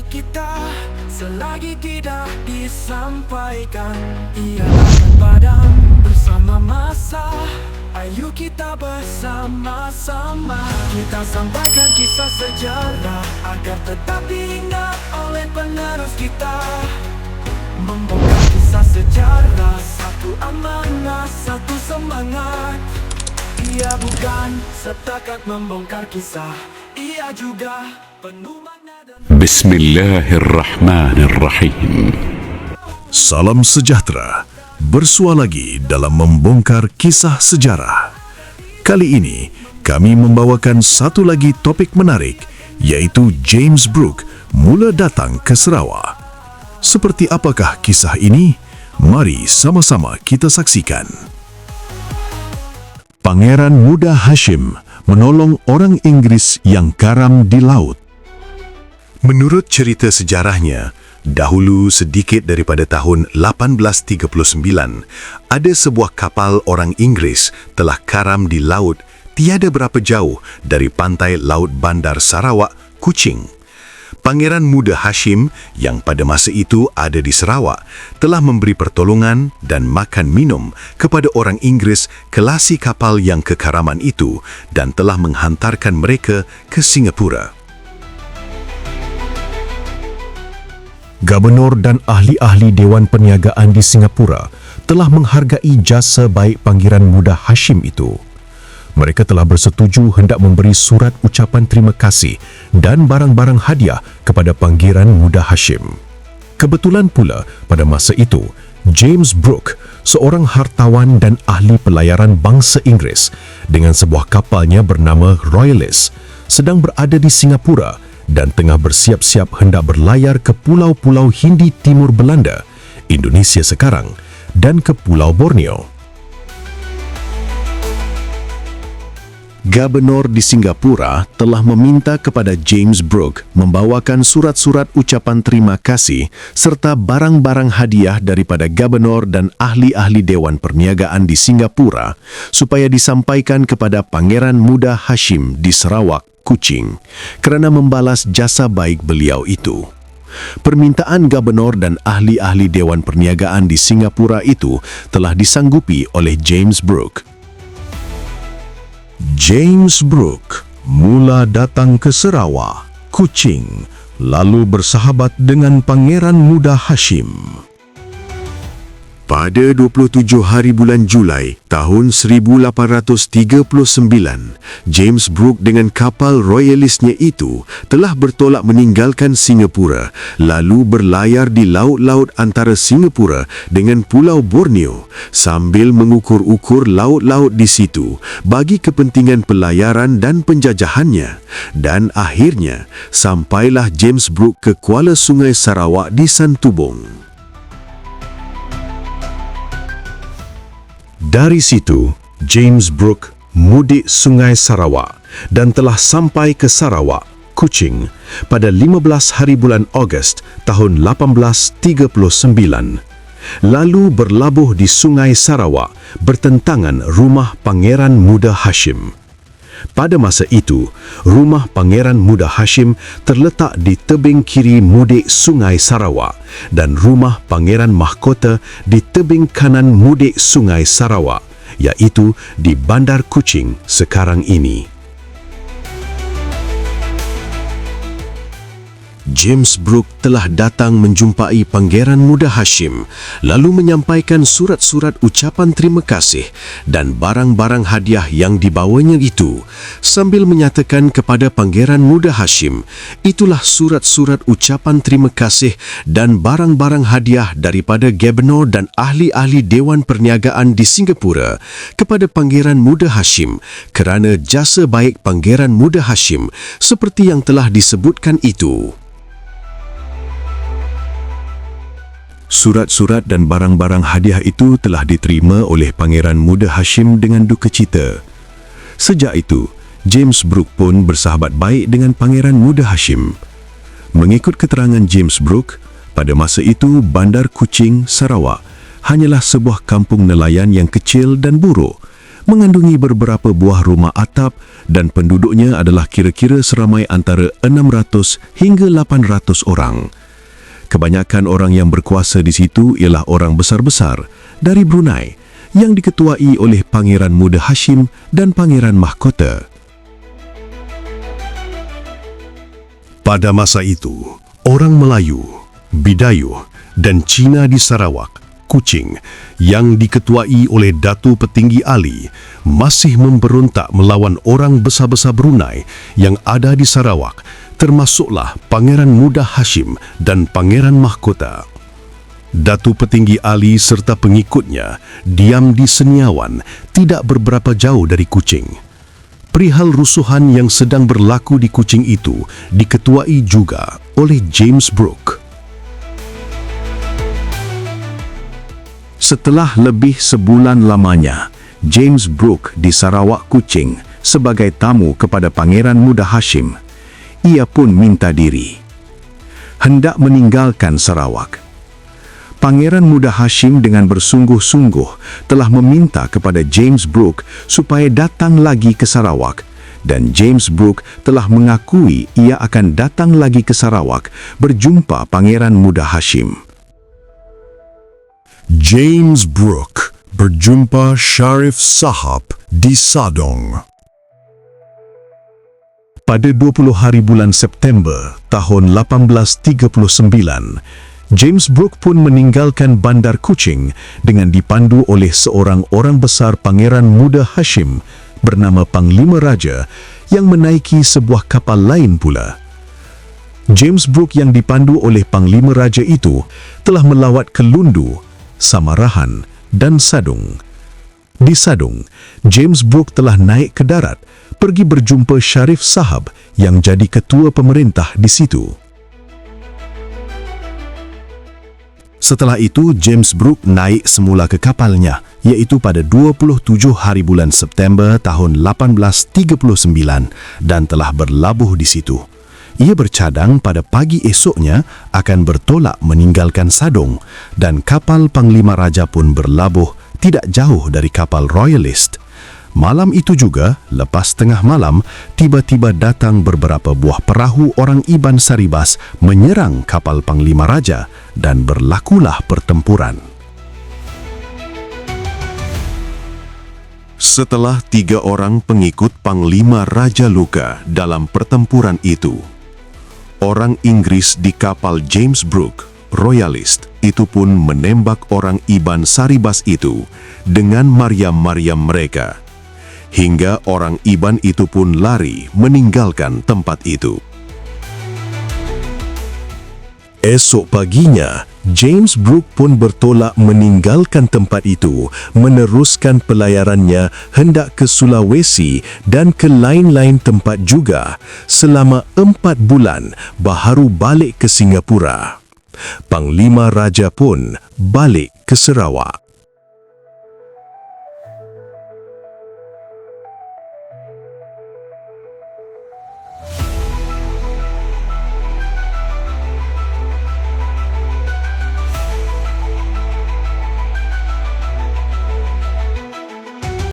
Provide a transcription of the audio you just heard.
baik kita selagi tidak disampaikan, ia akan padam bersama masa. Ayo kita bersama-sama kita sampaikan kisah sejarah agar tetap diingat oleh penerus kita. Membongkar kisah sejarah, satu amanah, satu semangat. Ia bukan setakat membongkar kisah, ia juga penuh makna dan... Bismillahirrahmanirrahim. Salam sejahtera, bersua lagi dalam membongkar kisah sejarah. Kali ini, kami membawakan satu lagi topik menarik, yaitu James Brooke mula datang ke Sarawak. Seperti apakah kisah ini? Mari sama-sama kita saksikan. Pangeran Muda Hashim menolong orang Inggris yang karam di laut. Menurut cerita sejarahnya, dahulu sedikit daripada tahun 1839, ada sebuah kapal orang Inggris telah karam di laut tiada berapa jauh dari pantai laut bandar Sarawak, Kuching. Pangeran Muda Hashim yang pada masa itu ada di Sarawak telah memberi pertolongan dan makan minum kepada orang Inggris kelasi kapal yang kekaraman itu dan telah menghantarkan mereka ke Singapura. Gubernur dan ahli-ahli Dewan Perniagaan di Singapura telah menghargai jasa baik Pangeran Muda Hashim itu. Mereka telah bersetuju hendak memberi surat ucapan terima kasih dan barang-barang hadiah kepada Pangeran Muda Hashim. Kebetulan pula pada masa itu, James Brooke, seorang hartawan dan ahli pelayaran bangsa Inggris dengan sebuah kapalnya bernama Royalist, sedang berada di Singapura dan tengah bersiap-siap hendak berlayar ke pulau-pulau Hindi Timur Belanda, Indonesia sekarang, dan ke Pulau Borneo. Gubernur di Singapura telah meminta kepada James Brooke membawakan surat-surat ucapan terima kasih serta barang-barang hadiah daripada Gubernur dan ahli-ahli Dewan Perniagaan di Singapura supaya disampaikan kepada Pangeran Muda Hashim di Sarawak, Kuching, kerana membalas jasa baik beliau itu. Permintaan Gubernur dan ahli-ahli Dewan Perniagaan di Singapura itu telah disanggupi oleh James Brooke. James Brooke mula datang ke Sarawak, Kuching, lalu bersahabat dengan Pangeran Muda Hashim. Pada 27 hari bulan Julai tahun 1839, James Brooke dengan kapal Royalistnya itu telah bertolak meninggalkan Singapura, lalu berlayar di laut-laut antara Singapura dengan Pulau Borneo sambil mengukur-ukur laut-laut di situ bagi kepentingan pelayaran dan penjajahannya. Dan akhirnya, sampailah James Brooke ke Kuala Sungai Sarawak di Santubong. Dari situ, James Brooke mudik Sungai Sarawak dan telah sampai ke Sarawak, Kuching, pada 15 hari bulan Ogos tahun 1839. Lalu berlabuh di Sungai Sarawak bertentangan rumah Pangeran Muda Hashim. Pada masa itu, rumah Pangeran Muda Hashim terletak di tebing kiri mudik Sungai Sarawak dan rumah Pangeran Mahkota di tebing kanan mudik Sungai Sarawak, iaitu di Bandar Kuching sekarang ini. James Brooke telah datang menjumpai Pangeran Muda Hashim lalu menyampaikan surat-surat ucapan terima kasih dan barang-barang hadiah yang dibawanya itu sambil menyatakan kepada Pangeran Muda Hashim, itulah surat-surat ucapan terima kasih dan barang-barang hadiah daripada Gubernur dan ahli-ahli Dewan Perniagaan di Singapura kepada Pangeran Muda Hashim kerana jasa baik Pangeran Muda Hashim seperti yang telah disebutkan itu. Surat-surat dan barang-barang hadiah itu telah diterima oleh Pangeran Muda Hashim dengan duka cita. Sejak itu, James Brooke pun bersahabat baik dengan Pangeran Muda Hashim. Mengikut keterangan James Brooke, pada masa itu Bandar Kuching, Sarawak hanyalah sebuah kampung nelayan yang kecil dan buruk. mengandungi beberapa buah rumah atap dan penduduknya adalah kira-kira seramai antara 600 hingga 800 orang. Kebanyakan orang yang berkuasa di situ ialah orang besar-besar dari Brunei yang diketuai oleh Pangeran Muda Hashim dan Pangeran Mahkota. Pada masa itu, orang Melayu, Bidayuh dan Cina di Sarawak, Kuching, yang diketuai oleh Datu Petinggi Ali masih memberontak melawan orang besar-besar Brunei yang ada di Sarawak, termasuklah Pangeran Muda Hashim dan Pangeran Mahkota. Datu Petinggi Ali serta pengikutnya diam di Seniawan, tidak berberapa jauh dari Kuching. Perihal rusuhan yang sedang berlaku di Kuching itu diketuai juga oleh James Brooke. Setelah lebih sebulan lamanya, James Brooke di Sarawak Kuching sebagai tamu kepada Pangeran Muda Hashim, ia pun minta diri, hendak meninggalkan Sarawak. Pangeran Muda Hashim dengan bersungguh-sungguh telah meminta kepada James Brooke supaya datang lagi ke Sarawak, dan James Brooke telah mengakui ia akan datang lagi ke Sarawak berjumpa Pangeran Muda Hashim. James Brooke berjumpa Sharif Sahab di Sadong. Pada 20 hari bulan September tahun 1839, James Brooke pun meninggalkan Bandar Kuching dengan dipandu oleh seorang orang besar Pangeran Muda Hashim bernama Panglima Raja yang menaiki sebuah kapal lain pula. James Brooke yang dipandu oleh Panglima Raja itu telah melawat ke Lundu, Samarahan dan Sadong. Di Sadong, James Brooke telah naik ke darat pergi berjumpa Sharif Sahab yang jadi ketua pemerintah di situ. Setelah itu, James Brooke naik semula ke kapalnya, iaitu pada 27 hari bulan September tahun 1839 dan telah berlabuh di situ. Ia bercadang pada pagi esoknya akan bertolak meninggalkan Sadong dan kapal Panglima Raja pun berlabuh tidak jauh dari kapal Royalist. Malam itu juga, lepas tengah malam, tiba-tiba datang beberapa buah perahu orang Iban Saribas menyerang kapal Panglima Raja dan berlakulah pertempuran. Setelah 3 orang pengikut Panglima Raja luka dalam pertempuran itu, orang Inggris di kapal James Brooke, Royalist, itu pun menembak orang Iban Saribas itu dengan meriam-meriam mereka, hingga orang Iban itu pun lari meninggalkan tempat itu. Esok paginya, James Brooke pun bertolak meninggalkan tempat itu, meneruskan pelayarannya hendak ke Sulawesi dan ke lain-lain tempat juga. Selama 4 bulan, baharu balik ke Singapura. Panglima Raja pun balik ke Sarawak.